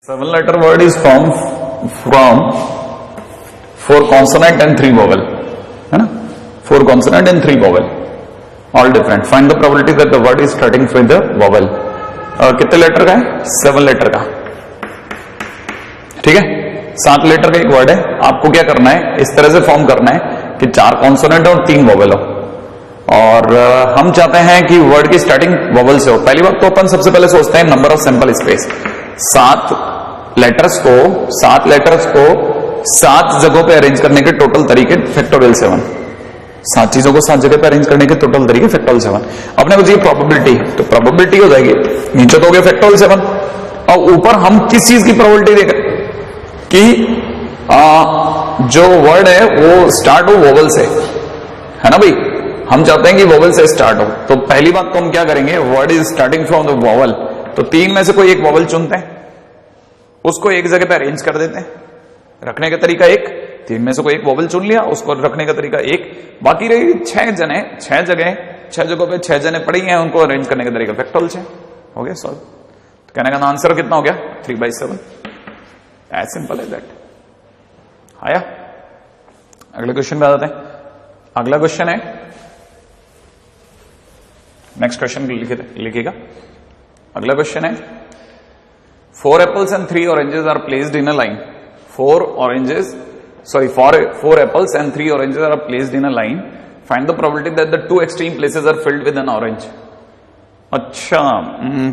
7-letter word is formed from 4 consonant and 3 vowel, है ना? 4 consonant and 3 vowel, all different. Find the probability that the word is starting with the vowel. कितने letter का है? 7 letter का. ठीक है, 7 letter का एक वर्ड है. आपको क्या करना है, इस तरह से फॉर्म करना है कि 4 कॉन्सोनेंट और 3 वोवेल हो, और हम चाहते हैं कि वर्ड की स्टार्टिंग वोवेल से हो. पहली बात तो अपन सबसे पहले सोचते हैं number of sample space. 7 letters को 7 जगहों पे अरेंज करने के टोटल तरीके फैक्टोरियल 7. 7 चीजों को 7 जगह पे अरेंज करने के टोटल तरीके फैक्टोरियल 7. अपने को चाहिए प्रोबेबिलिटी, तो प्रोबेबिलिटी हो जाएगी, नीचे तो हो गया फैक्टोरियल 7, और ऊपर हम किस चीज की प्रोबेबिलिटी देखें कि जो वर्ड है वो स्टार्ट हो वोवेल से, है ना भाई. हम चाहते हैं कि वोवेल से स्टार्ट हो. तो पहली बात तो हम क्या करेंगे, word is starting from the vowel, तो 3 में से कोई एक वोवेल चुनते हैं, उसको एक जगह पे अरेंज कर देते हैं. रखने का तरीका एक, 3 में से कोई एक वोवेल चुन लिया, उसको रखने का तरीका एक. बाकी रही 6 जगहों पे 6 जने पड़ी हैं, उनको अरेंज करने का तरीका फैक्टोरियल 6. हो गया सॉल्व. तो कहने का आंसर कितना हो गया, 3/7. As simple as that. आया. अगले क्वेश्चन पे आ जाते हैं. अगला क्वेश्चन है, नेक्स्ट क्वेश्चन लिखिएगा. अगला क्वेश्चन है, 4 apples and 3 oranges are placed in a line. 4 apples and 3 oranges are placed in a line. Find the probability that the 2 extreme places are filled with an orange. अच्छा,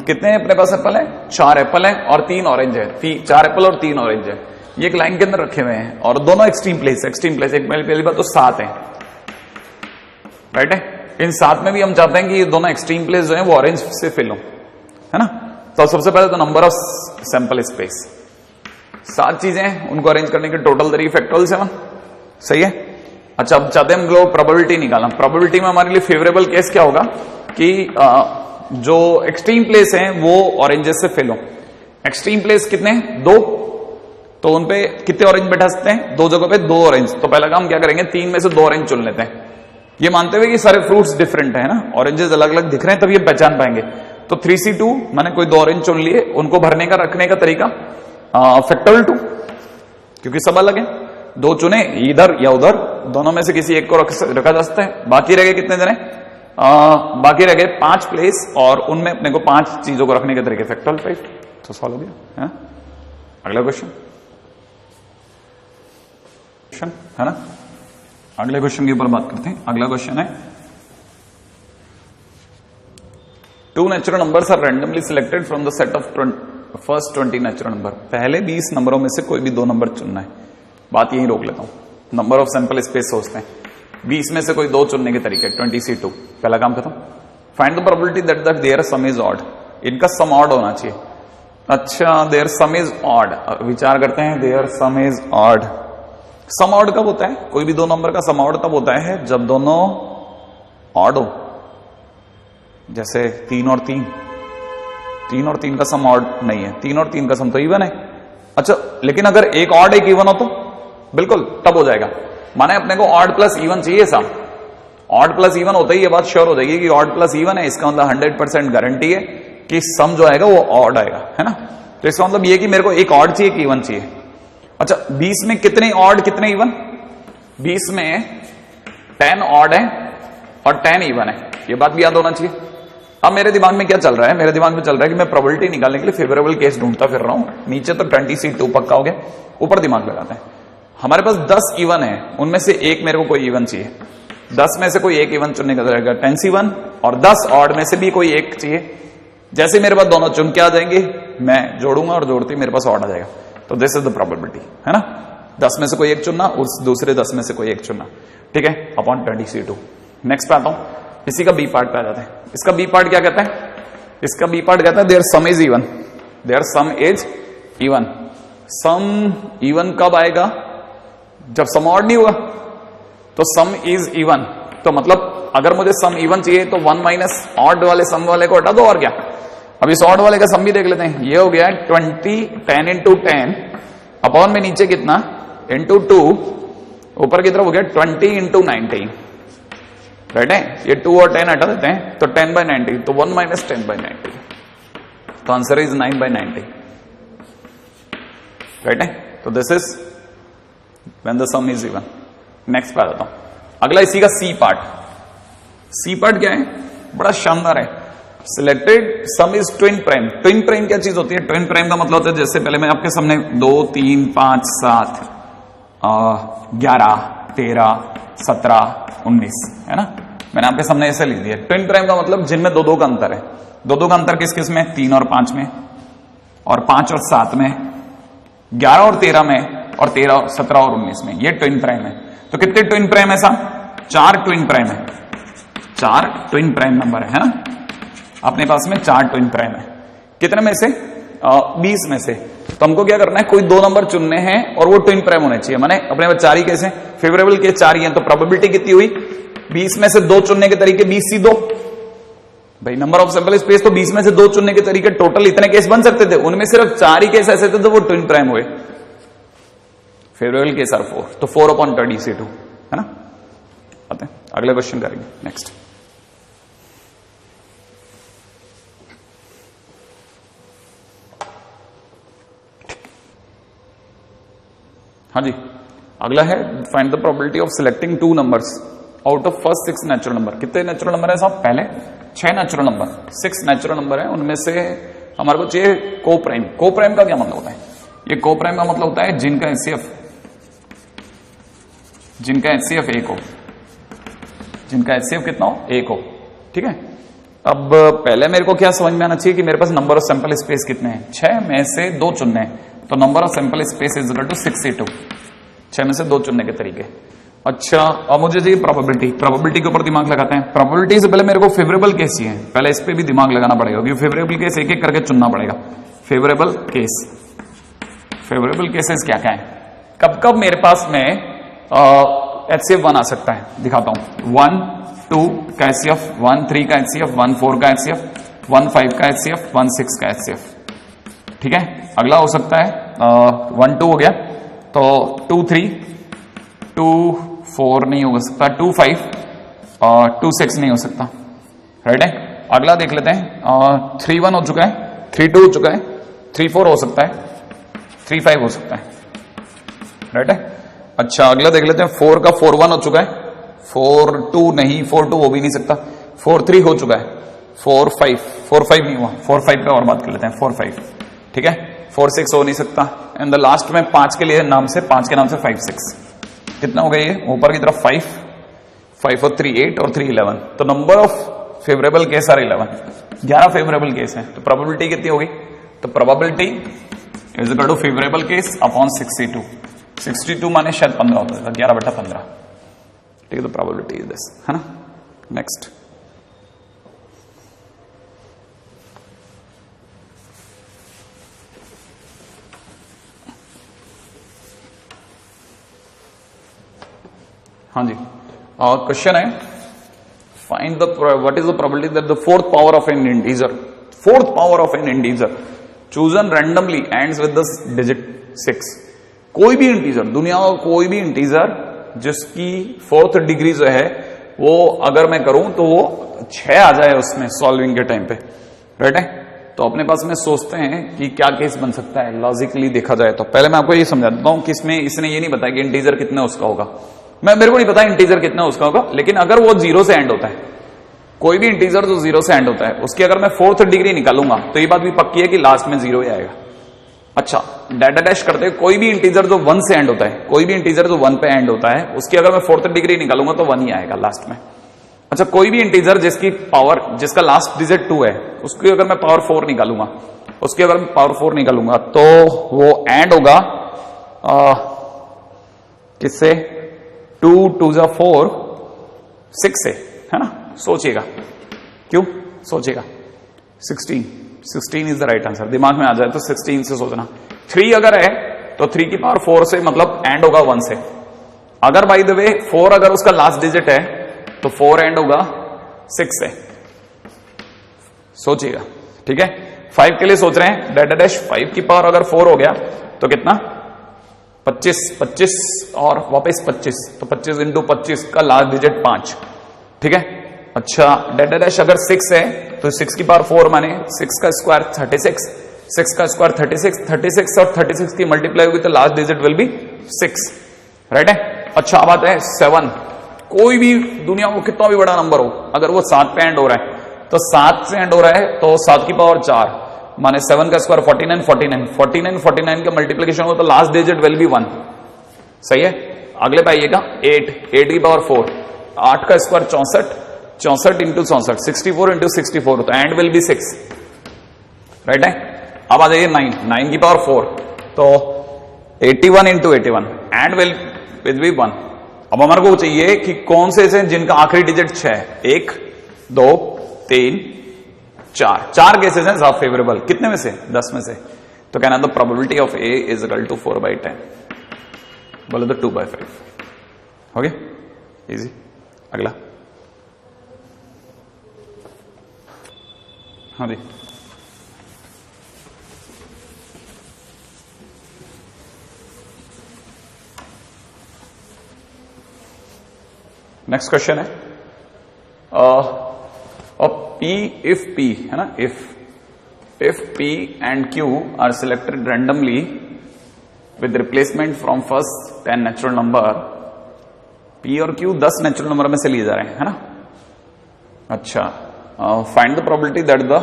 कितने अपने पास Apple है? 4 Apple है और 3 orange है. 4 Apple और 3 orange है, ये एक लाइन के अंदर रखे हुए हैं, और दोनों एक्सट्रीम प्लेस. एक पहली बात तो 7 है, राइट है. इन 7 में भी हम चाहते हैं कि ये दोनों एक्सट्रीम प्लेस जो है वो ऑरेंज से फिल हो, है ना. तो सबसे पहले तो नंबर ऑफ सैंपल स्पेस, 7 चीजें, उनको अरेंज करने के टोटल तरीके फैक्टोरियल 7. सही है. अच्छा, अब चाहते हैं हम लोग प्रोबेबिलिटी निकालना. प्रोबेबिलिटी में हमारे लिए फेवरेबल केस क्या होगा कि जो एक्सट्रीम प्लेस है वो ऑरेंजेस से फिल हो. एक्सट्रीम प्लेस कितने? 2, तो उनपे कितने ऑरेंज बैठा सकते हैं? 2 जगहों पे 2 ऑरेंज. तो पहला काम क्या करेंगे, 3 में से 2 ऑरेंज चुन लेते हैं, ये मानते हुए कि सारे फ्रूट्स डिफरेंट है ना, ऑरेंजेस अलग अलग दिख रहे हैं, तब ये पहचान पाएंगे. तो 3C2 मैंने कोई 2 ऑरेंज चुन लिए, उनको भरने का रखने का तरीका फैक्टोरियल 2, क्योंकि सब अलग है. 2 चुने, इधर या उधर, दोनों में से किसी एक को रखा जा सकता है. बाकी रह गए कितने जने? बाकी रह गए 5 प्लेस, और उनमें अपने को 5 चीजों को रखने के तरीके फैक्टोरियल 5. तो सॉल्व हो गया है. अगला क्वेश्चन है ना. अगले क्वेश्चन के ऊपर बात करते हैं. अगला क्वेश्चन है, 2 natural numbers are randomly selected from the set of first 20 natural number. पहले 20 नंबरों में से कोई भी 2 नंबर चुनना है. बात यही रोक लेता हूं. नंबर ऑफ सैंपल स्पेस सोचते हैं, 20 में से कोई 2 चुनने के तरीके. 20C2 पहला काम खत्म. Find the probability that their sum is odd. इनका सम ऑड होना चाहिए. अच्छा, देयर सम इज ऑड. विचार करते हैं, their sum is odd. Sum odd कब होता है? कोई भी 2 नंबर का सम ऑड तब होता है जब दोनों ऑड हो. जैसे 3 और 3 का सम ऑड नहीं है, 3 और 3 का सम तो इवन है. अच्छा, लेकिन अगर एक ऑड एक इवन हो तो बिल्कुल तब हो जाएगा. माने अपने को ऑड प्लस इवन चाहिए. सम ऑड प्लस इवन होता ही ये बात श्योर हो जाएगी कि ऑड प्लस इवन है. इसका मतलब 100% गारंटी है कि सम जो आएगा वो ऑड आएगा, है ना. तो इसका मतलब ये कि मेरे को एक ऑड चाहिए, एक इवन चाहिए. अच्छा, 20 में कितने ऑड कितने इवन? 20 में 10 ऑड है और 10 इवन है, ये बात भी याद होना चाहिए. अब मेरे दिमाग में क्या चल रहा है, मेरे दिमाग में चल रहा है कि मैं प्रोबेबिलिटी निकालने के लिए फेवरेबल केस ढूंढता फिर रहा हूं. नीचे तो 20C2 पक्का हो गया, ऊपर दिमाग लगाते हैं. हमारे पास 10 इवन है, उनमें से एक मेरे को कोई इवन चाहिए. 10 में से कोई एक इवन चुनने का रहेगा 10C1, और 10 ऑड में से भी कोई एक चाहिए. जैसे मेरे पास दोनों चुन के आ जाएंगे, मैं जोड़ूंगा और जोड़ते मेरे पास ऑड आ जाएगा. तो दिस इज द प्रोबेबिलिटी, है ना. 10 में से कोई एक चुनना, उस दूसरे 10 में से कोई एक चुनना. ठीक है, अपॉन 20C2. नेक्स्ट पे आता हूं, इसी का बी पार्ट पे आ जाते हैं. इसका बी पार्ट क्या कहता है? इसका बी पार्ट कहता है their sum is even. Their sum is even. Sum even कब आएगा? जब सम ऑड नहीं हुआ. तो सम इज इवन, तो मतलब अगर मुझे सम इवन चाहिए तो 1 माइनस ऑड वाले सम वाले को हटा दो, और क्या. अब इस ऑड वाले का सम भी देख लेते हैं. ये हो गया 10 इंटू 10 अपॉन में नीचे कितना इंटू 2, ऊपर की तरफ हो गया 20 इंटू 90, राइट है. ये 2 और 10 हटा देते हैं तो 10/90, तो 1 माइनस 10/90. तो आंसर इज 9/90. राइट है। तो this is when the some is even. Next पे आ जाता हूं, अगला इसी का सी पार्ट। सी पार्ट क्या है, बड़ा शानदार है। Selected some is twin prime. Twin prime क्या चीज होती है? ट्विन प्राइम का मतलब होता है, जैसे पहले मैं आपके सामने 2 3 5 7 11 13 17 19 है ना, मैंने आपके सामने ऐसे लिख दिया। ट्विन प्राइम का मतलब जिनमें 2 2 का अंतर है। 2 2 का अंतर किस किस में? 3 और 5 में, और 5 और 7 में, 11 और 13 में, और 13 और 17 और 19 में। ये ट्विन प्राइम है। तो कितने ट्विन प्राइम है साहब? 4 ट्विन प्राइम है। 4 ट्विन प्राइम नंबर है ना, अपने पास में 4 ट्विन प्राइम है। कितने में से? 20 में से। तो हमको क्या करना है, कोई 2 नंबर चुनने हैं और वो ट्विन प्राइम होने चाहिए। माने अपने पास 4 ही केस हैं, फेवरेबल केस 4 ही हैं, तो प्रोबेबिलिटी कितनी हुई? 20 में से 2 चुनने के तरीके 20 सी 2 भाई, नंबर ऑफ सैंपल स्पेस, तो 20 में से 2 चुनने के तरीके टोटल इतने केस बन सकते थे, उनमें सिर्फ 4 ही केस ऐसे थे तो वो ट्विन प्राइम हुए। फेवरेबल केस आर 4, तो 4/32 है ना। आते हैं अगले क्वेश्चन करेंगे। नेक्स्ट, हाँ जी, अगला है find the probability of selecting 2 numbers out of first 6 natural number. कितने नेचुरल नंबर है साहब? पहले 6 नेचुरल नंबर, 6 नेचुरल नंबर है, उनमें से हमारे को चाहिए को प्राइम। को प्राइम का क्या मतलब होता है? ये को प्राइम का मतलब होता है जिनका एचसीएफ 1 हो, जिनका एचसीएफ कितना हो? 1 हो। ठीक है। अब पहले मेरे को क्या समझ में आना चाहिए कि मेरे पास नंबर ऑफ सैंपल स्पेस कितने हैं? 6 में से 2 चुनने हैं, तो number of sample space is equal to 62। 6 में से 2 चुनने के तरीके। अच्छा, अब मुझे चाहिए प्रोबेबिलिटी। प्रोबेबिलिटी के ऊपर दिमाग लगाते हैं। प्रोबेबिलिटी से पहले मेरे को फेवरेबल केस चाहिए, पहले इस पे भी दिमाग लगाना पड़ेगा, क्योंकि फेवरेबल केस एक एक करके चुनना पड़ेगा। फेवरेबल केस, फेवरेबल केसेस क्या क्या है? कब कब मेरे पास में एचसीएफ 1 आ सकता है? दिखाता हूं। 1 2 का एचसीएफ, 1 3 का एचसीएफ, 1 4 का एचसीएफ, 1 5 का एचसीएफ, 1 6 का एचसीएफ। ठीक है। अगला हो सकता है 1 2 हो गया, तो 2 3, 2 4 नहीं हो सकता, 2 5 और 2 6 नहीं हो सकता। राइट है। अगला देख लेते हैं। 3 1 हो चुका है, 3 2 हो चुका है, 3 4 हो सकता है, 3 5 हो सकता है। राइट है। अच्छा, अगला देख लेते हैं। 4 का 4 1 हो चुका है, 4 2 नहीं, 4 2 हो भी नहीं सकता, 4 3 हो चुका है, 4 5 नहीं हुआ, 4 5 पे और बात कर लेते हैं। 4 5 ठीक है, 4 6 हो नहीं सकता। एंड द लास्ट में 5 के लिए नाम से, 5 के नाम से 5 6। कितना हो गया ये? ऊपर की तरफ 5 और 3 8 और 3 11। तो number of favourable case are 11 favourable case है। तो प्रोबेबिलिटी कितनी होगी? तो probability is equal to favourable case upon 62। 62 माने शायद 15 होता है, 11/15। ठीक है, तो प्रोबेबिलिटी इज दिस, है ना। नेक्स्ट, हाँ जी, क्वेश्चन है find the what is the probability that the fourth power of N integer chosen randomly ends with the digit 6। कोई भी इंटीजर, दुनिया का कोई भी इंटीजर जिसकी 4th डिग्री जो है वो अगर मैं करूं तो वो 6 आ जाए उसमें सॉल्विंग के टाइम पे। राइट है। तो अपने पास में सोचते हैं कि क्या केस बन सकता है लॉजिकली देखा जाए। तो पहले मैं आपको ये समझा देता हूं कि इसमें इसने ये नहीं बताया कि इंटीजर कितना उसका होगा। मेरे को नहीं पता इंटीजर कितना उसका होगा, लेकिन अगर वो 0 से एंड होता है, कोई भी इंटीजर जो 0 से एंड होता है उसकी अगर मैं 4th डिग्री निकालूंगा तो ये बात भी पक्की है कि लास्ट में 0 ही आएगा। अच्छा, डाटा डैश करते हैं, कोई भी इंटीजर जो 1 से एंड होता है, कोई भी इंटीजर जो 1 पे एंड होता है उसकी अगर मैं 4th डिग्री निकालूंगा तो 1 ही आएगा लास्ट में। अच्छा, कोई भी इंटीजर जिसकी पावर, जिसका लास्ट डिजिट 2 है, उसकी अगर मैं पावर 4 निकालूंगा, उसकी अगर मैं पावर 4 निकालूंगा तो वो एंड होगा किससे? 2 2 जा 4 6 से, है ना। सोचिएगा, क्यों सोचिएगा? 16 इज द राइट आंसर। दिमाग में आ जाए तो 16 से सोचना। 3 अगर है तो 3 की पावर 4 से मतलब एंड होगा 1 से। अगर बाय द वे 4 अगर उसका लास्ट डिजिट है तो 4 एंड होगा 6 से। सोचिएगा, ठीक है। 5 के लिए सोच रहे हैं, डेटा डैश 5 की पावर अगर 4 हो गया तो कितना? 25 और वापस 25, तो 25 इंटू 25 का लास्ट डिजिट 5। ठीक है। अच्छा, डेटा डैश अगर 6 है तो 6 की पावर 4 माने 6 का स्क्वायर 36, 6 का स्क्वायर 36, 36 और 36 की मल्टीप्लाई होगी तो last digit will be 6, right है। अच्छा अब आता है 7। कोई भी दुनिया में कितना भी बड़ा नंबर हो, अगर वो 7 पे एंड हो रहा है तो 7 से एंड हो रहा है तो 7 की पावर 4 माने 7 का स्क्वायर 49, 49, 49, 49 का मल्टीप्लीकेशन हो तो लास्ट डिजिट विल बी 1, सही है। अगले पे आइएगा 8, 8 की पावर 4, 8 का स्क्वायर 64, 64 इंटू 64, 64 इंटू 64 तो एंड विल बी 6, राइट है। अब आ जाइए 9, 9 की पावर 4 तो 81 इंटू 81 एंड विल बी 1। अब हमारे को चाहिए कि कौन से ऐसे जिनका आखिरी डिजिट 6 है। 1 2 3 4, 4 केसेस हैं ज्यादा फेवरेबल, कितने में से 10 में से। तो कहना the probability of A is equal to 4/10, बोले तो 2/5, ओके इजी। अगला हाँ जी, नेक्स्ट क्वेश्चन है P if P है ना, if P and Q are selected randomly with replacement from first 10 natural number, P और Q 10 नेचुरल नंबर में से लिए जा रहे हैं, है ना। अच्छा find the probability that the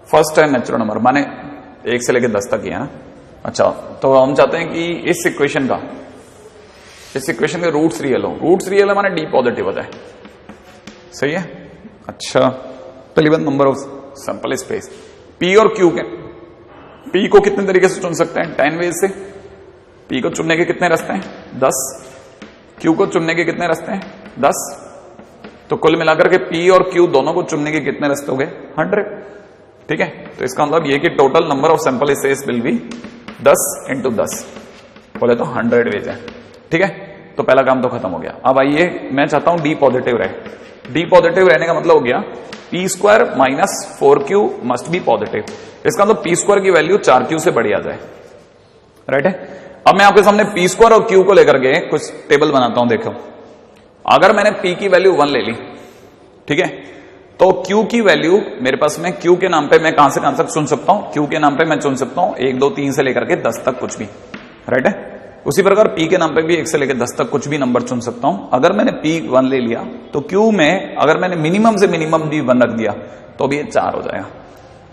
first 10 natural number माने 1 से लेकर 10 तक ही है ना। अच्छा तो हम चाहते हैं कि इस इक्वेशन के रूट्स रियल हो। रूट्स रियल है माने डी पॉजिटिव होता है, सही है। अच्छा पहली बात number of sample space, P और क्यू के, पी को कितने तरीके से चुन सकते हैं 10 वेज से। पी को चुनने के कितने रास्ते हैं 10, क्यू को चुनने के कितने रास्ते हैं 10, तो कुल मिलाकर के पी और क्यू दोनों को चुनने के कितने रास्ते हो गए 100, ठीक है। तो इसका मतलब ये कि total number of sample space will be 10 into 10, बोले तो 100 वेज है, ठीक है। तो पहला काम तो खत्म हो गया। अब आइए मैं चाहता हूं डी पॉजिटिव रहे। डी पॉजिटिव रहने का मतलब हो गया P square minus 4Q must be positive. इसका मतलब पी स्क्वायर की वैल्यू 4Q से बड़ी आ जाए, राइट है। अब मैं आपके सामने पी स्क्वायर और Q को लेकर के कुछ टेबल बनाता हूं। देखो अगर मैंने P की वैल्यू 1 ले ली, ठीक है, तो Q की वैल्यू मेरे पास में Q के नाम पे मैं कहां से कहां तक चुन सकता हूं, Q के नाम पे मैं चुन सकता हूं 1 2 3 से लेकर के 10 तक कुछ भी, राइट है। उसी प्रकार P के नाम पे भी 1 से लेकर 10 तक कुछ भी नंबर चुन सकता हूं। अगर मैंने P 1 ले लिया तो Q में अगर मैंने मिनिमम से मिनिमम भी 1 रख दिया तो भी ये 4 हो जाएगा।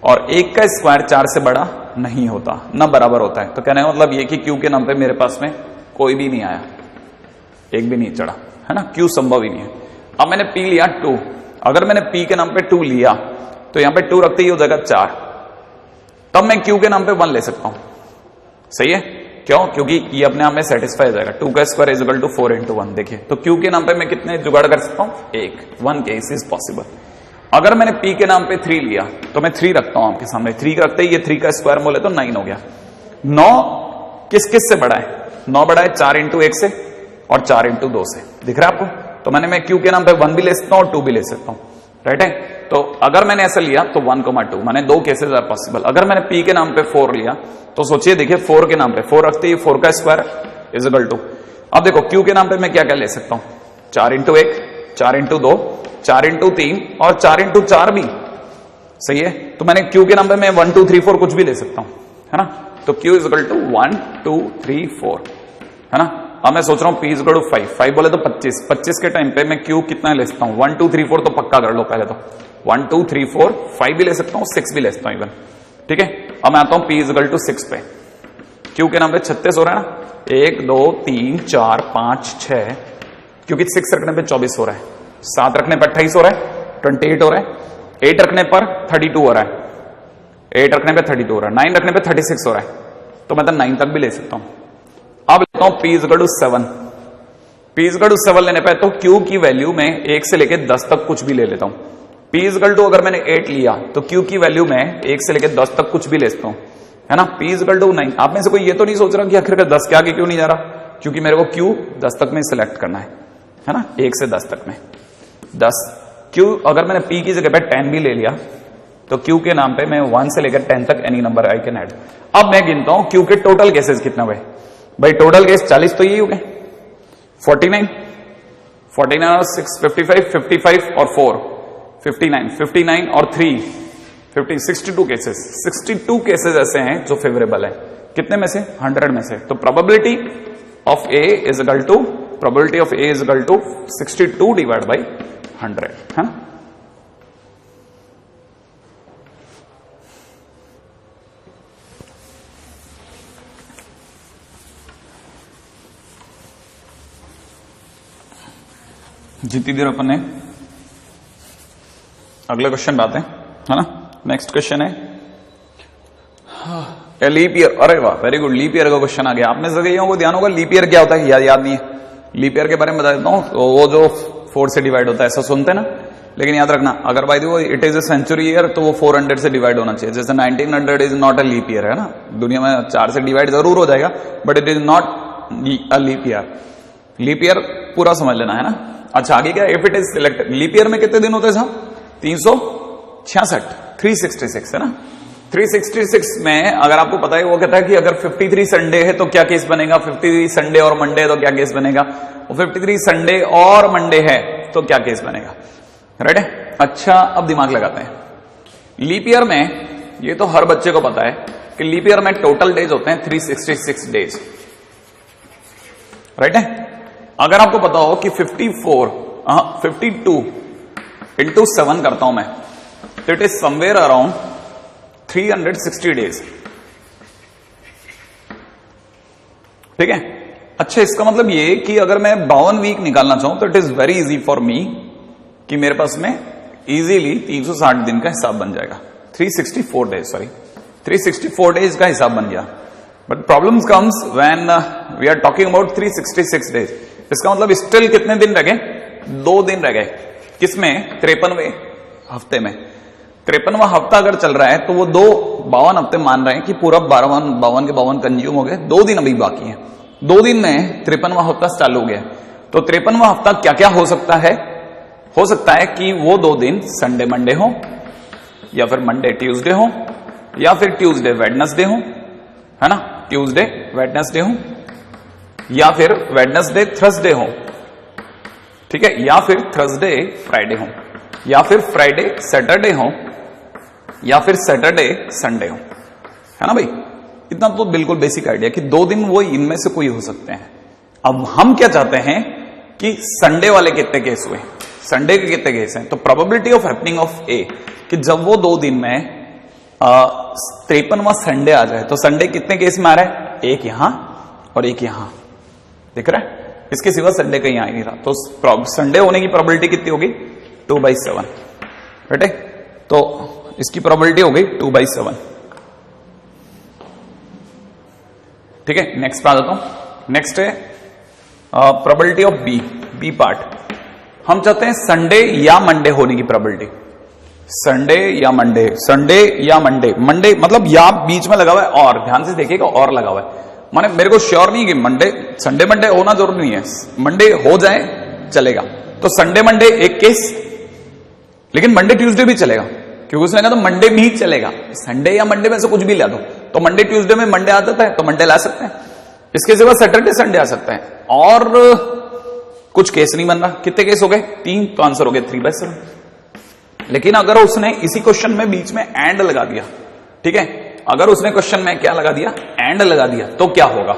और 1 का स्क्वायर 4 से बड़ा नहीं होता, ना बराबर होता है। तो कहने का मतलब ये कि Q के नाम पे मेरे पास में कोई भी नहीं आया, एक भी नहीं चढ़ा, है ना, Q संभव ही नहीं है। अब मैंने P लिया 2, अगर मैंने P के नाम पे 2 लिया तो यहां पे 2 रखते ही हो जाएगा 4, तब मैं Q के नाम पे 1 ले सकता हूं, सही है। क्यों? क्योंकि ये अपने आप में सेटिस्फाई हो जाएगा। 2 का square is equal to 4 into 1। देखिए तो Q के नाम पे मैं कितने जुगाड़ कर सकता हूं 1 केस इज पॉसिबल। अगर मैंने P के नाम पे 3 लिया तो मैं 3 रखता हूं आपके सामने, 3 रखते ही ये 3 का स्क्वायर बोले तो 9 हो गया। 9 किस किस से बड़ा है, 9 बड़ा है 4 इंटू 1 से और 4 इंटू 2 से, दिख रहा है आपको। तो मैं Q के नाम पे 1 भी ले सकता हूं और 2 भी ले सकता हूं, राइट है। तो अगर मैंने ऐसा लिया तो 1,2 माने 2 केसेस आर पॉसिबल। अगर मैंने P के नाम पे 4 लिया तो सोचिए, देखिए 4 के नाम पे 4 रखते ही 4 का स्क्वायर इज इक्वल टू, अब देखो Q के नाम पे मैं क्या क्या ले सकता हूं 4 इंटू 1, 4 इंटू 2, 4 इंटू 3 और 4 इंटू 4 भी, सही है। तो मैंने Q के नाम पे मैं 1 2 3 4 कुछ भी ले सकता हूं, है ना। तो Q इज इक्वल टू 1 2 3 4, है ना। अब मैं सोच रहा हूं P इज इक्वल टू 5 बोले तो 25, 25 के टाइम पे मैं Q कितना ले सकता हूं 1 2 3 4 तो पक्का कर लो पहले तो 1 2 3 4 5 भी ले सकता हूं, 6 भी ले सकता हूं इवन, ठीक है। अब मैं आता हूं P इज इक्वल टू 6 पे, Q के नाम पे 36 हो रहा है ना, 1 2 3 4 5 6, क्योंकि 6 रखने पे 24 हो रहा है, 7 रखने पर 28 हो रहा है, 28 हो रहा है, 8 रखने पर 32 हो रहा है, 8 रखने पे 32 हो रहा है, 9 रखने पे 36 हो रहा है, तो मैं तो 9 तक भी ले सकता हूं। अब लेता हूं P is equal to 7, P is equal to 7 लेने पे तो Q की वैल्यू में 1 से लेकर 10 तक कुछ भी ले लेता हूं। P इज इक्वल टू अगर मैंने 8 लिया तो Q की वैल्यू में 1 से लेकर 10 तक कुछ भी ले सकता हूं, है ना। P is equal to 9। आप में से कोई ये तो नहीं सोच रहा कि आखिरकार 10 के आगे क्यों नहीं जा रहा, क्योंकि मेरे को Q 10 तक में सिलेक्ट करना है ना, 1 से 10 तक में 10। Q अगर मैंने P की जगह पे 10 भी ले लिया तो Q के नाम पे मैं 1 से लेकर 10 तक any number I can add. अब मैं गिनता हूं Q के टोटल केसेस कितना हुए। भाई टोटल केस 40 तो यही हो गए, 49 और 6 55 55 और 4 59 59 और 3 62 केसेस, 62 केसेस ऐसे हैं जो फेवरेबल है। कितने में से? 100 में से। तो probability of A is equal to 62 divide by 100 है ना। जितनी देर अपन ने अगले क्वेश्चन पे आते हैं, है ना। नेक्स्ट क्वेश्चन है लीप ईयर। अरे वाह, वेरी गुड, लीप ईयर का क्वेश्चन आ गया। आप में से कईयों को ध्यान होगा लीप ईयर क्या होता है, याद नहीं है। लीप ईयर के बारे में बता देता हूं। तो वो जो 4 से डिवाइड होता है, ऐसा सुनते हैं ना, लेकिन याद रखना अगर by the way it is a century year तो वो 400 से डिवाइड होना चाहिए। जैसे 1900 is not a leap year, है ना। दुनिया में 4 से डिवाइड जरूर हो जाएगा, but it is not a leap year. Leap year पूरा समझ लेना, है ना। अच्छा, आगे क्या, if it is selected. Leap year में कितने दिन होते हैं साहब? 366, 366, है ना। 366 में अगर आपको पता है, वो कहता है कि अगर 53 संडे है तो क्या केस बनेगा, 53 संडे और मंडे है तो क्या केस बनेगा, और 53 संडे और मंडे है तो क्या केस बनेगा, राइट है। अच्छा, अब दिमाग लगाते हैं। लीप ईयर में ये तो हर बच्चे को पता है कि लीप ईयर में टोटल डेज होते हैं 366 डेज, राइट है। अगर आपको पता हो कि 52 इंटू 7 करता हूं मैं, तो it is somewhere around 360 days, ठीक है। अच्छा, इसका मतलब ये कि अगर मैं 52 वीक निकालना चाहूं तो it is very easy for me कि मेरे पास में इजीली 360 दिन का हिसाब बन जाएगा। 364 डेज, सॉरी 364 डेज का हिसाब बन गया। But problems comes when we are talking about 366 days. इसका मतलब स्टिल कितने दिन रह गए? 2 दिन रह गए। किसमें? 53वें हफ्ते में। 53वां हफ्ता अगर चल रहा है तो वो 52 हफ्ते मान रहे हैं कि पूरा 52 के 52 कंज्यूम हो गए। 2 दिन अभी बाकी है। 2 दिन में 53वां हफ्ता चालू हो गया। तो 53वां हफ्ता क्या क्या हो सकता है? हो सकता है कि वो 2 दिन संडे मंडे हो, या फिर मंडे ट्यूसडे हो, या फिर ट्यूसडे वेडनेसडे हो, है ना। ट्यूसडे वेडनेसडे हो, या फिर वेडनेसडे थर्सडे हो, ठीक है, या फिर थर्सडे फ्राइडे हो, या फिर फ्राइडे सैटरडे हो, या फिर सैटरडे संडे हो, है ना भाई। इतना तो बिल्कुल बेसिक आइडिया कि 2 दिन वो इनमें से कोई हो सकते हैं। अब हम क्या चाहते हैं कि संडे वाले कितने केस हुए, संडे के कितने केस हैं। तो प्रोबेबिलिटी ऑफ हैपनिंग ऑफ ए कि जब वो 2 दिन में 53वां संडे आ जाए तो संडे कितने केस में आ रहा है? एक यहां और एक यहां, दिख रहा है। इसके सिवा संडे कहीं आ ही नहीं रहा। तो संडे होने की प्रोबेबिलिटी कितनी होगी? 2/7, राइट है। तो इसकी प्रोबेबिलिटी हो गई 2/7, ठीक है। नेक्स्ट पे आ जाता हूं। नेक्स्ट है प्रोबेबिलिटी ऑफ बी पार्ट। हम चाहते हैं संडे या मंडे होने की प्रोबेबिलिटी। संडे या मंडे, संडे या मंडे, मंडे मतलब या बीच में लगा हुआ है और, ध्यान से देखिएगा, और लगा हुआ है। माने मेरे को श्योर नहीं कि मंडे संडे मंडे होना जरूरी नहीं है, मंडे हो जाए चलेगा। तो संडे मंडे एक केस, लेकिन मंडे ट्यूसडे भी चलेगा, क्योंकि उसने कहा तो मंडे भी चलेगा। संडे या मंडे में से कुछ भी ला दो, तो मंडे ट्यूसडे में मंडे आ जाता है तो मंडे ला सकते हैं। इसके सिवा सैटरडे संडे आ सकता है, और कुछ केस नहीं बन रहा। कितने केस हो गए? 3, तो आंसर हो गया 3/7। लेकिन अगर उसने इसी क्वेश्चन में बीच में एंड लगा दिया, ठीक है, अगर उसने क्वेश्चन में क्या लगा दिया? एंड लगा दिया, तो क्या होगा?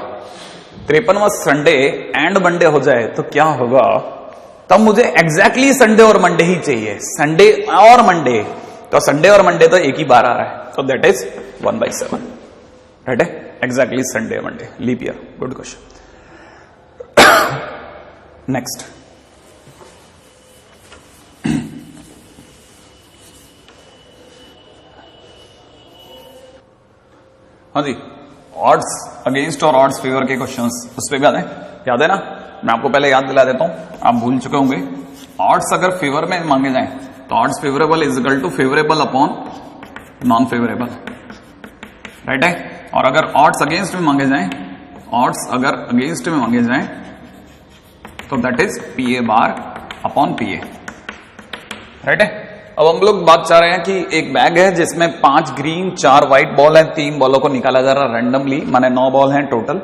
53वां संडे एंड मंडे हो जाए तो क्या होगा? तब मुझे एग्जैक्टली संडे और मंडे ही चाहिए, संडे और मंडे। तो संडे और मंडे तो एक ही बार आ रहा है, तो दैट इज 1/7, राइट है। Exactly Sunday Monday, leap year. Good question. Next, हाँ जी, ऑड्स अगेंस्ट और ऑड्स फेवर के क्वेश्चंस उस पर भी याद है ना। मैं आपको पहले याद दिला देता हूं, आप भूल चुके होंगे। ऑड्स अगर फेवर में मांगे जाएं तो odds favourable is equal to favourable upon non favourable, right है। और अगर ऑड्स अगेंस्ट में मांगे जाएं, ऑड्स अगर अगेंस्ट में मांगे जाएं तो that is PA bar upon PA, right है। अब हम लोग बात चाह रहे हैं कि एक बैग है जिसमें 5 ग्रीन 4 व्हाइट बॉल है, 3 बॉलों को निकाला जा रहा है रैंडमली, माने 9 बॉल हैं टोटल,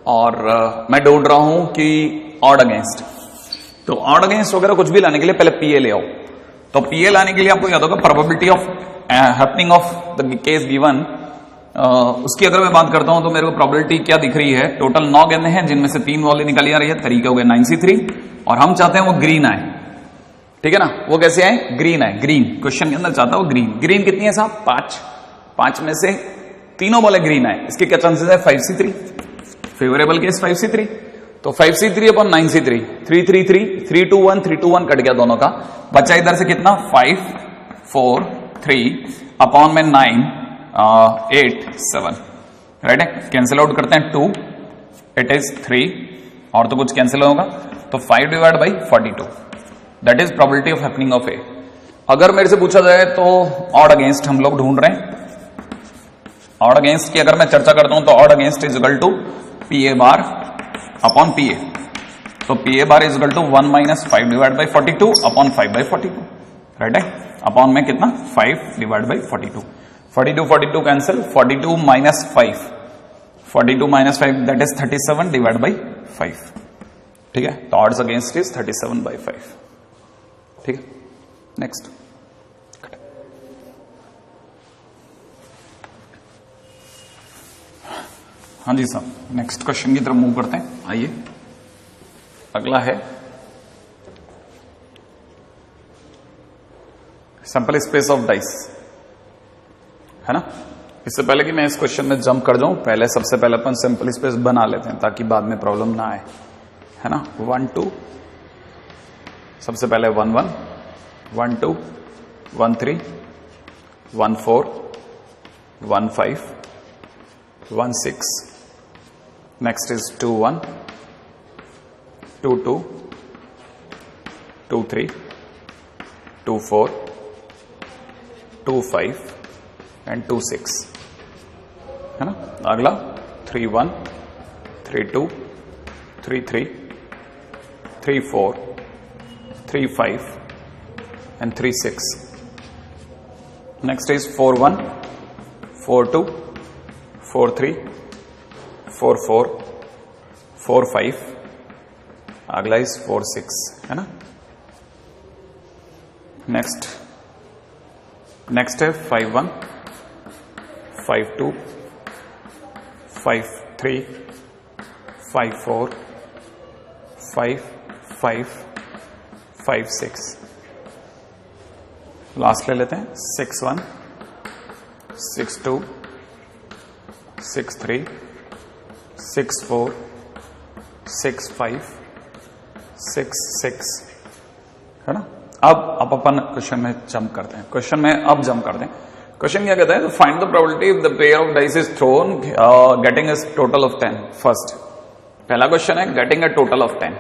और मैं ढूंढ रहा हूं कि ऑड अगेंस्ट। तो ऑड अगेंस्ट वगैरह कुछ भी लाने के लिए पहले पीए ले आओ। तो पीए लाने के लिए आपको याद होगा probability of happening of the case given, उसकी अगर मैं बात करता हूं तो मेरे को प्रोबेबिलिटी क्या दिख रही है, टोटल 9 गेंदें हैं जिनमें से 3 बॉलें निकाली आ रही है, तरीके हो गए 9C3, और हम चाहते हैं वो ग्रीन आए, ठीक है ना। वो कैसे आए, ग्रीन आए, ग्रीन क्वेश्चन के अंदर चाहता है वो ग्रीन। ग्रीन कितनी है साहब, 5 में से तीनों बॉलें ग्रीन आए, इसके क्या चांसेस है, 5C3, फेवरेबल केस 5C3, तो 5C3 अपॉन 9C3, 3 3 2 1 3 2 1 कट गया दोनों का, बचा इधर से कितना 5 4 3 अपॉन में 9 8 7, राइट है, कैंसिल आउट करते हैं 2, इट इज 3 और तो कुछ कैंसिल होगा, तो 5 divide by 42, that is probability of happening of a. अगर मेरे से पूछा जाए तो ऑड अगेंस्ट हम लोग ढूंढ रहे हैं, ऑड अगेंस्ट की अगर मैं चर्चा करता हूं तो odd against is equal to p a bar upon p a, तो p a bar is equal to 1 minus 5 divide by 42 upon 5 by 42, right है, अपॉन में कितना 5 divide by 42, 42 cancel, 42 minus 5, 42 minus 5 that is 37 divide by 5, ठीक है, तो odds against is 37 by 5, ठीक है। Next, हाँ जी साहब, नेक्स्ट क्वेश्चन की तरफ मूव करते हैं, आइए अगला है सैंपल स्पेस ऑफ डाइस, है ना। इससे पहले कि मैं इस क्वेश्चन में जंप कर जाऊं, पहले सबसे पहले अपन सैंपल स्पेस बना लेते हैं ताकि बाद में प्रॉब्लम ना आए, है ना। 1 2, सबसे पहले 1 1 1 2 1 3 1 4 1 5 1 6, next is 2 1 2 2 2 3 2 4 2 5 एंड 2 6, है ना। अगला 3 1 3 2 3 3 3 4 3 5 and 3 6, next is 4 1 4 2 4 3 4 4 4 5, अगला इज 4 6, है ना। नेक्स्ट है 5 1 5 2 5 3 5 4 5 5 5 6, लास्ट ले लेते हैं 6 1 6 2 6 3 6 4 6 5 6 6, है ना। अब अपन क्वेश्चन में जंप करते हैं, क्वेश्चन में अब जंप करते हैं। क्वेश्चन क्या कहता है, find the probability if the pair of dice is throne getting a total of 10। First पहला क्वेश्चन है गेटिंग अ टोटल ऑफ 10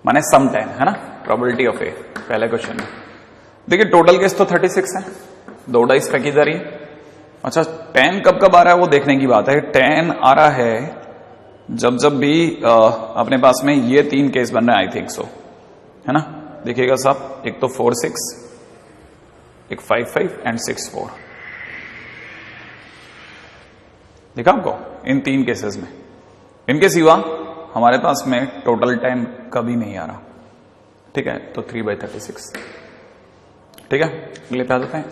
माने सम 10, है ना, प्रोबेबिलिटी ऑफ ए। पहले क्वेश्चन में देखिए टोटल केस तो 36 है, 2 डाइस फेंकी जा रही है। अच्छा 10 कब कब आ रहा है वो देखने की बात है। 10 आ रहा है जब भी अपने पास में ये 3 केस बन रहे हैं, आई थिंक सो, है ना। देखिएगा साहब, एक तो 4 6, एक 5 5 एंड 6 4, देखा आपको इन 3 केसेस में। इनके सिवा हमारे पास में टोटल 10 कभी नहीं आ रहा, ठीक है। तो 3/36, ठीक है। अगले पे आ जाते हैं।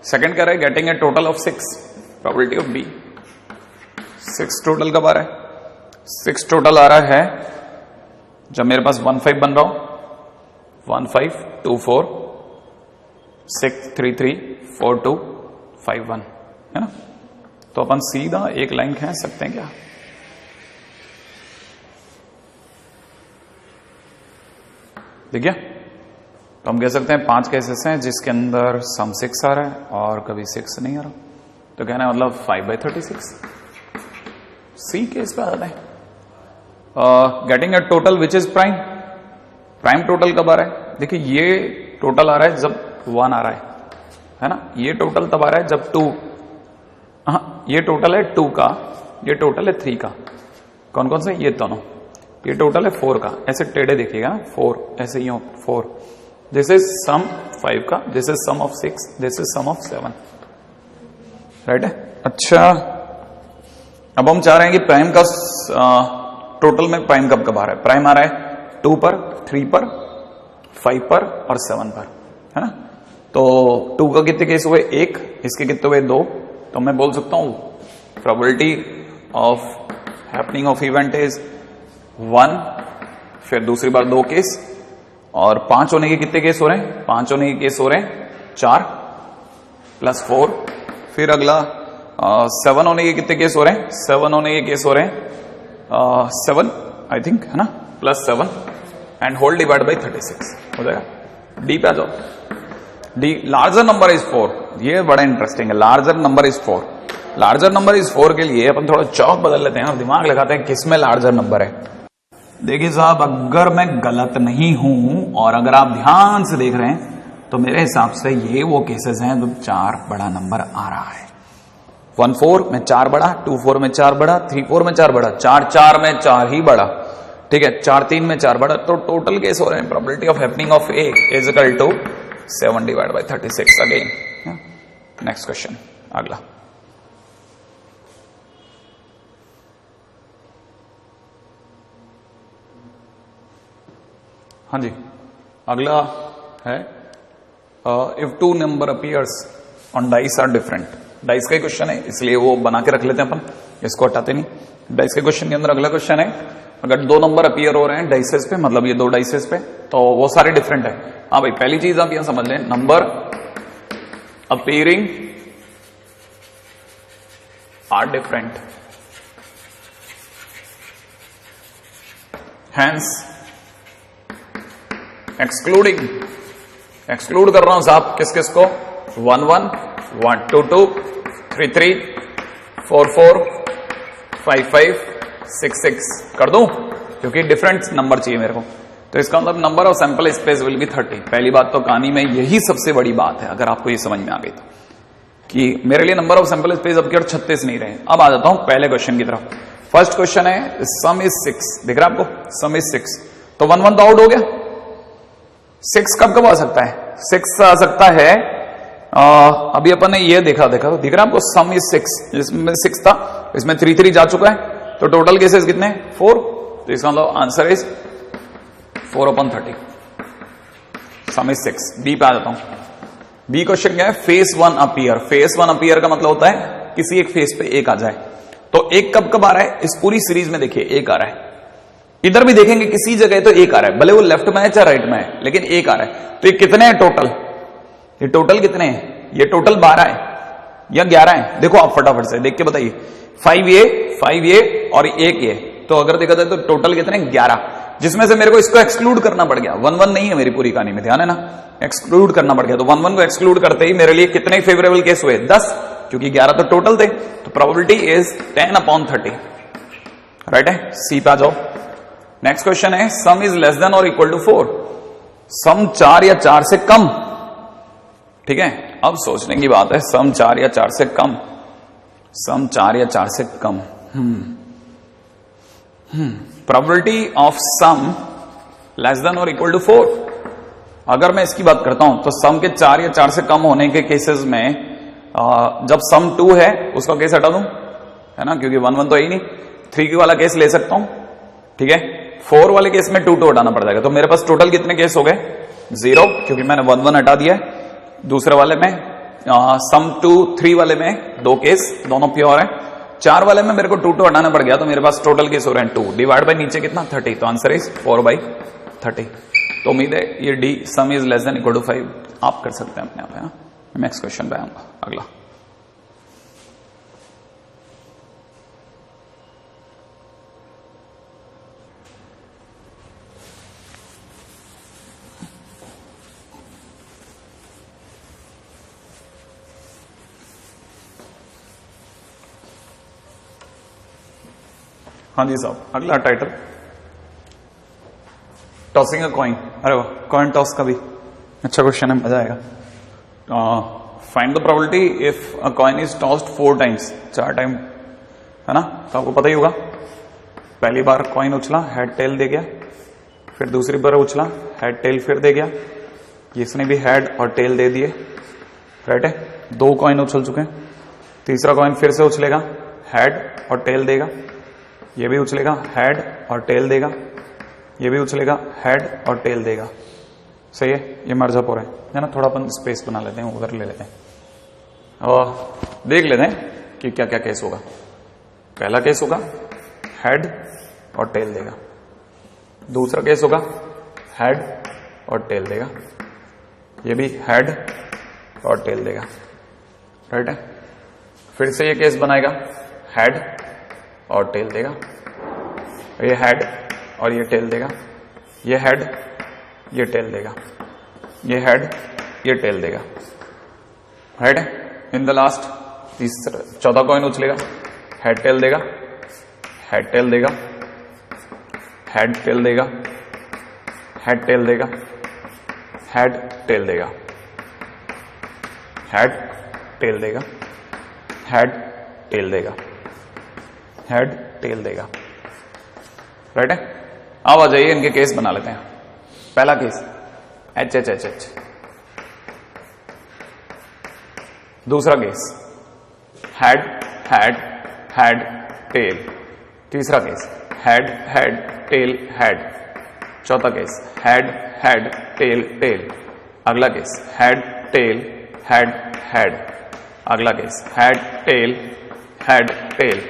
सेकंड कह रहा है getting a total of 6, probability of B. 6 total कब आ रहा है, 6 टोटल आ रहा है जब मेरे पास 1 5 बन रहा हो, 1 5 2 4 6 3 3 4 2 5 1, है ना। तो अपन सीधा एक लाइन खींच सकते हैं क्या, देखिए। तो हम कह सकते हैं 5 केसेस हैं जिसके अंदर सम 6 आ रहा है और कभी 6 नहीं आ रहा, तो कहना है मतलब 5/36। सी केस पे आ रहा है getting a total which is prime. Prime total कब आ रहा है, देखिए ये टोटल आ रहा है जब 1 आ रहा है ना। ये टोटल तब आ रहा है जब 2, हाँ ये टोटल है 2 का, ये टोटल है 3 का। कौन कौन से, ये दोनों। ये टोटल है 4 का, ऐसे टेढ़े देखिएगा ना, 4 ऐसे ही 4। दिस इज सम 5 का, this is sum of 6, this is sum of 7, right है। अच्छा अब हम चाह रहे हैं कि प्राइम का टोटल में प्राइम कब कब आ रहा है। प्राइम आ रहा है 2 पर, 3 पर, 5 पर और 7 पर, है ना। तो 2 का कितने केस हुए? 1, इसके कितने हुए? 2। तो मैं बोल सकता हूं probability of happening of event is 1, फिर दूसरी बार 2 केस, और 5 होने के कितने केस हो रहे हैं? 5 होने के केस हो रहे हैं 4 प्लस 4, फिर अगला 7 होने के कितने केस हो रहे हैं? 7 होने के केस हो रहे हैं 7 आई थिंक, है ना, plus 7 and whole divide by 36 हो जाएगा। डी पे आ जाओ। डी लार्जर नंबर इज 4, ये बड़ा इंटरेस्टिंग है। Larger number is 4, larger number is 4 के लिए अपन थोड़ा चौक बदल लेते हैं और दिमाग लगाते हैं किसमें लार्जर नंबर है। देखिए साहब, अगर मैं गलत नहीं हूं और अगर आप ध्यान से देख रहे हैं तो मेरे हिसाब से ये वो केसेस हैं जब 4 बड़ा नंबर आ रहा है। 1 4 में 4 बड़ा, 2 4 में 4 बड़ा, 3 4 में 4 बड़ा, 4 4 में 4 ही बड़ा, ठीक है, 4 3 में 4 बड़ा। तो टोटल केस हो रहे हैं probability of happening of A is equal to 7 divide by 36 again. Next question, अगला। हाँ जी, अगला है if 2 number appears on dice are different. Dice का क्वेश्चन है इसलिए वो बना के रख लेते हैं अपन, इसको हटाते नहीं। डाइस के क्वेश्चन के अंदर अगला क्वेश्चन है, अगर 2 नंबर अपीयर हो रहे हैं डाइसेस पे, मतलब ये 2 डाइसेस पे, तो वो सारे डिफरेंट है। हाँ भाई, पहली चीज आप यहां समझ लें, number appearing are different, hence excluding, exclude कर रहा हूं साहब किस किस को? 1 1 1 2 2 3 3 4 4 5 5 6 6 कर दूं, क्योंकि डिफरेंट नंबर चाहिए मेरे को। तो इसका मतलब number of sample space will be 30। पहली बात तो कहानी में यही सबसे बड़ी बात है, अगर आपको ये समझ में आ गई तो, कि मेरे लिए नंबर ऑफ सैंपल स्पेस अब की 36 नहीं रहे। अब आ जाता हूं पहले क्वेश्चन की तरफ। फर्स्ट क्वेश्चन है सम इज 6, दिख रहा है आपको? सम इज 6, तो 1 1 तो आउट हो गया। 6 कब कब आ सकता है? 6 आ सकता है अभी अपन ने ये देखा दिख रहा है आपको? सम इज 6, जिसमें 6 था, इसमें 3 3 जा चुका है, तो टोटल केसेस कितने? 4। तो इसका मतलब answer is 4/30। Sum is 6। B पे आ जाता हूं। बी क्वेश्चन क्या है? Face 1 appear. फेस 1 अपीयर का मतलब होता है किसी एक फेस पे 1 आ जाए। तो 1 कब कब आ रहा है? इस पूरी सीरीज में देखिए 1 आ रहा है। इधर भी देखेंगे किसी जगह तो 1 आ रहा है, भले वो लेफ्ट में है चाहे राइट में है, लेकिन 1 आ रहा है। तो ये कितने हैं टोटल? ये टोटल कितने हैं? ये टोटल 12 है या 11 है? देखो आप फटाफट से देख के बताइए। 5 ये और 1 ये, तो अगर देखा जाए तो टोटल कितने? 11, जिसमें से मेरे को इसको एक्सक्लूड करना पड़ गया। 1 1 नहीं है मेरी पूरी कहानी में, ध्यान है ना, एक्सक्लूड करना पड़ गया। तो 1 1 को एक्सक्लूड करते ही मेरे लिए कितने फेवरेबल केस हुए? 10, क्योंकि 11 तो टोटल थे। तो प्रोबेबिलिटी इज 10/30, राइट है। सी पे आ जाओ। नेक्स्ट क्वेश्चन है सम इज लेस देन और इक्वल टू 4। सम 4 या 4 से कम, ठीक है। अब सोचने की बात है, सम 4 या 4 से कम, सम 4 या 4 से कम। Probability of sum less than और इक्वल टू 4। अगर मैं इसकी बात करता हूं तो सम के 4 या 4 से कम होने के केसेस में जब सम 2 है उसका केस हटा दूं, है ना, क्योंकि 1 1 तो है ही नहीं। 3 वाला केस ले सकता हूं, ठीक है। 4 वाले केस में 2 2 हटाना पड़ जाएगा। तो मेरे पास टोटल कितने केस हो गए? 0, क्योंकि मैंने 1 1 हटा दिया है। दूसरे वाले में सम 2 3 वाले में 2 केस, दोनों प्योर है। 4 वाले में मेरे को 2 2 हटाना पड़ गया, तो मेरे पास टोटल केस हो रहे हैं 2 डिवाइड बाय नीचे कितना? 30। तो आंसर इज 4/30। तो उम्मीद है ये the sum is less than equal to 5 आप कर सकते हैं अपने आप, है ना। नेक्स्ट क्वेश्चन पे आऊंगा, अगला। हाँ जी साहब, अगला टाइटल टॉसिंग अ कॉइन। अरे वाह, कॉइन टॉस का भी अच्छा क्वेश्चन है, मजा आएगा। Find the probability if a coin is tossed 4 times, 4 time, है ना। तो आपको पता ही होगा, पहली बार कॉइन उछला, हेड टेल दे गया, फिर दूसरी बार उछला, हेड टेल फिर दे गया, इसने भी हेड और टेल दे दिए, राइट है। 2 कॉइन उछल चुके हैं। तीसरा कॉइन फिर से उछलेगा, हेड और टेल देगा, ये भी उछलेगा, हेड और टेल देगा, ये भी उछलेगा, हेड और टेल देगा। सही है, ये मर्जअप हो रहा है ना, थोड़ा अपन स्पेस बना लेते हैं, उधर ले लेते हैं और देख लेते हैं कि क्या क्या केस होगा। पहला केस होगा हेड और टेल देगा, दूसरा केस होगा हेड और टेल देगा, ये भी हेड और टेल देगा, राइट है। फिर से ये केस बनाएगा हेड और टेल देगा, ये हेड और ये टेल देगा, ये हेड ये टेल देगा, ये हेड ये टेल देगा, राइट है। इन द लास्ट तीसरा चौथा कॉइन उछलेगा, हेड टेल देगा, हेड टेल देगा, हेड टेल देगा, हेड टेल देगा, हेड टेल देगा, हेड टेल देगा, हेड टेल देगा, हेड टेल देगा, राइट है। अब आ जाइए इनके केस बना लेते हैं। पहला case H H H H, दूसरा case head head head tail, तीसरा case head head tail head, चौथा case head head tail tail, अगला case head tail head head, अगला case head tail head tail,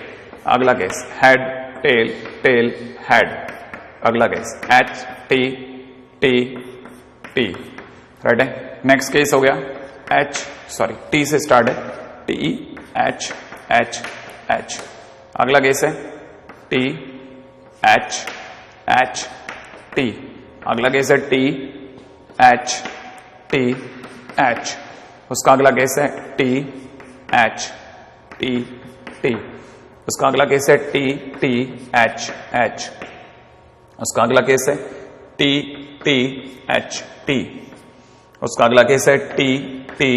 अगला case head tail tail head, अगला case H T T T, right है। Next case हो गया T से start है, टी एच एच एच, अगला केस है टी एच एच टी, अगला केस है टी एच टी एच, उसका अगला केस है टी एच टी टी, उसका अगला केस है टी टी एच एच, उसका अगला केस है टी टी एच टी, उसका अगला केस है T T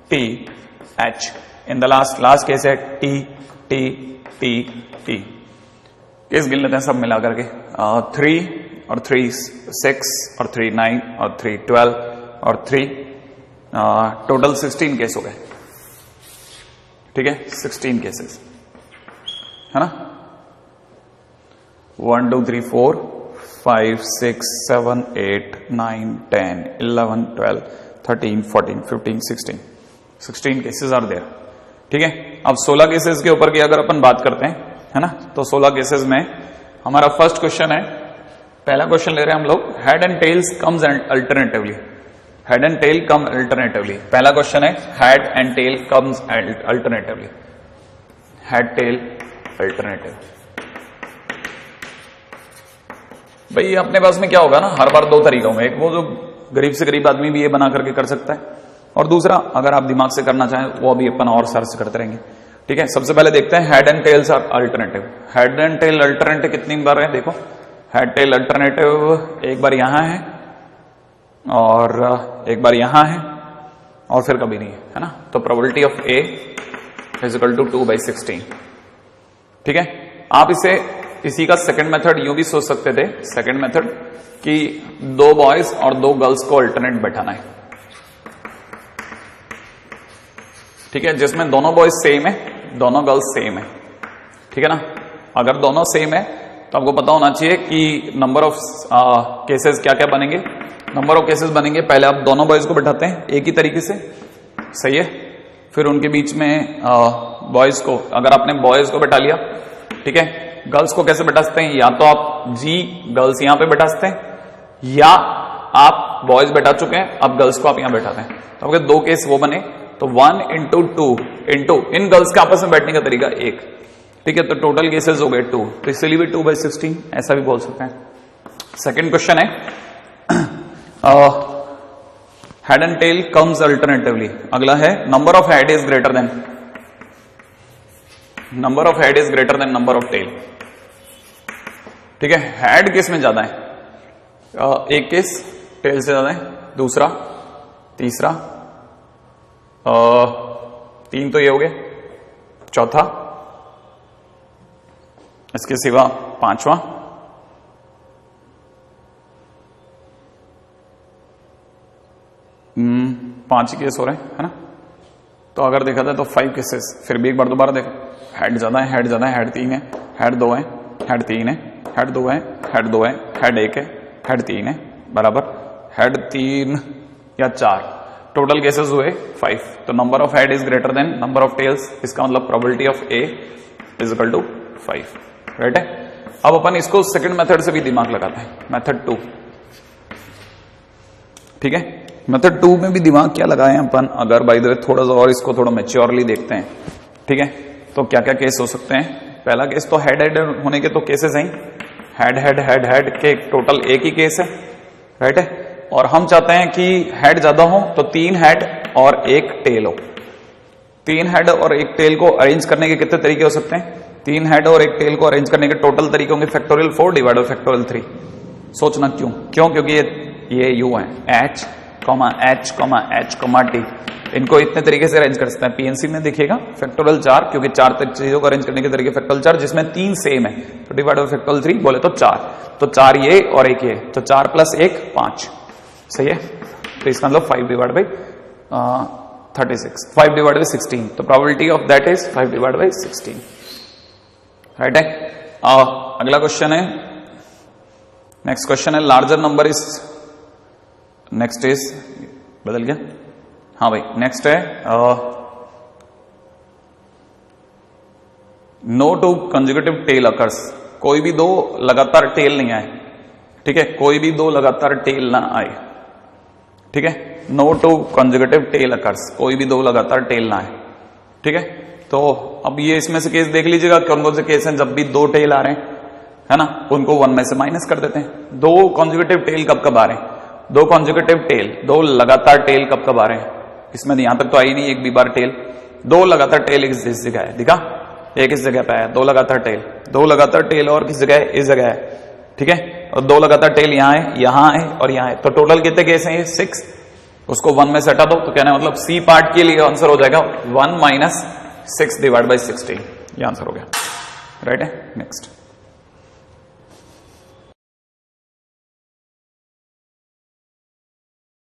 T H, in the last case है T T T T. Case गिन लेते हैं सब मिला करके, 3 और 3 6 और 3 9 और 3 12 और 3 टोटल 16 केस हो गए, ठीक है, 16 केसेस है ना। 1 2 3 4 5 6 7 8 9 10 11 12 13 14 15 16 केसेस आर देयर, ठीक है। अब 16 केसेस के ऊपर की अगर अपन बात करते हैं, है ना, तो 16 केसेस में हमारा फर्स्ट क्वेश्चन है, पहला क्वेश्चन ले रहे हैं हम लोग, head and tails comes alternatively, head and tail come alternatively. पहला क्वेश्चन है head and tail comes alternatively, head tail alternative. भाई अपने पास में क्या होगा ना, हर बार दो तरीका होंगे, एक वो जो गरीब से गरीब आदमी भी ये बना करके कर सकता है, और दूसरा अगर आप दिमाग से करना चाहें वो भी अपन और सर्च करते रहेंगे, ठीक है। सबसे पहले देखते हैं head and tails are alternative. Head and tail alternative कितनी बार है, देखो हेड टेल अल्टरनेटिव एक बार यहां है और एक बार यहां है और फिर कभी नहीं है ना। तो probability of A is equal to 2/16, ठीक है। आप इसी का सेकंड मेथड यूं भी सोच सकते थे, सेकंड मेथड कि 2 बॉयज और 2 गर्ल्स को अल्टरनेट बैठाना है, ठीक है, जिसमें दोनों बॉयज सेम है, दोनों गर्ल्स सेम है, ठीक है ना। अगर दोनों सेम है तो आपको पता होना चाहिए कि नंबर ऑफ केसेस क्या क्या बनेंगे, नंबर ऑफ केसेस बनेंगे, पहले आप दोनों बॉयज को बैठाते हैं एक ही तरीके से, सही है, फिर उनके बीच में बॉयज को, अगर आपने बॉयज को बैठा लिया, ठीक है, गर्ल्स को कैसे बैठा सकते हैं, या तो आप जी गर्ल्स यहां पे बैठा सकते हैं, या आप बॉयज बैठा चुके हैं, अब गर्ल्स को आप यहां बैठाते हैं, तो आपके 2 केस वो बने, तो 1 into 2 into इन गर्ल्स के आपस में बैठने का तरीका 1, ठीक है, तो टोटल केसेस हो गए 2, तो इसलिए भी 2/16 ऐसा भी बोल सकते हैं। सेकंड क्वेश्चन है head and tail comes alternatively, अगला है number of head is greater than number of number of tail, ठीक है। हेड केस में ज्यादा है, एक केस टेल से ज्यादा है, दूसरा, तीसरा, 3 तो ये हो गए, चौथा, इसके सिवा 5वां, 5 केस हो रहे हैं, है ना। तो अगर देखा जाए तो 5 केसेस, फिर भी एक बार दोबारा देखो, हेड ज्यादा है, हेड 3 है, हेड 2 है, हेड 3 है, हेड 2 है, हेड 2 है, हेड 1 है, हेड 3 है, बराबर हेड 3 या 4, टोटल केसेस हुए 5, तो number of head is greater than number of tails, इसका मतलब probability of A is equal to 5, right है। अब अपन इसको सेकंड मेथड से भी दिमाग लगाते हैं, मेथड 2, ठीक है। मेथड 2 में भी दिमाग क्या लगाए अपन, अगर बाय द वे थोड़ा सा और इसको थोड़ा मैच्योरली देखते हैं, ठीक है, तो क्या क्या केस हो सकते हैं। पहला केस तो हेड हेड होने के तो केसेस हैं, हेड हेड हेड हेड के टोटल एक ही केस है, राइट है। और हम चाहते हैं कि हेड ज्यादा हो तो 3 हेड और 1 टेल हो। 3 हेड और 1 टेल को अरेंज करने के कितने तरीके हो सकते हैं, 3 हेड और 1 टेल को अरेंज करने के टोटल तरीके होंगे फैक्टोरियल 4 डिवाइड बाय फैक्टोरियल 3। सोचना क्यों, क्योंकि ये यू है, H, H, T, इनको इतने तरीके से अरेंज कर सकते हैं। पीएनसी में देखिएगा फैक्टोरियल 4, क्योंकि 4 चीजों को अरेंज करने के तरीके फैक्टोरियल 4, जिसमें 3 सेम है, तो डिवाइड बाय फैक्टोरियल 3 बोले तो 4, तो 4 ये और 1 ये, तो 4 + 1 5, सही है। तो इसका मतलब 5 डिवाइड बाय 36, 5 डिवाइड बाय 16, तो probability of that is 5 divide by 16, right है। अगला क्वेश्चन है, नेक्स्ट क्वेश्चन है, larger number is, next is, बदल गया, हाँ भाई, नेक्स्ट है no two conjugative tail occurs, कोई भी 2 लगातार टेल नहीं आए, ठीक है, कोई भी 2 लगातार टेल ना आए, ठीक है। No two conjugative tail occurs, कोई भी 2 लगातार टेल ना आए, ठीक है। तो अब ये इसमें से केस देख लीजिएगा, कौन कौन से केस हैं जब भी 2 टेल आ रहे हैं, है ना, उनको 1 में से माइनस कर देते हैं। 2 कंजुगेटिव टेल कब कब आ रहे हैं, 2 कंजुगेटिव टेल, 2 लगातार टेल कब कब आ रहे हैं, इसमें यहां तक तो आई नहीं, एक भी बार टेल, 2 लगातार टेल इस जगह है, दिखा, एक इस जगह पे आया, 2 लगातार टेल, 2 लगातार टेल और किस जगह है, इस जगह है, ठीक है, और 2 लगातार टेल यहां है और यहां है, तो टोटल कितने केस हैं ये 6, उसको 1 में से हटा दो, तो कहना मतलब सी पार्ट के लिए आंसर हो जाएगा 1 - 6 डिवाइड बाय 16, ये आंसर हो गया, राइट है। नेक्स्ट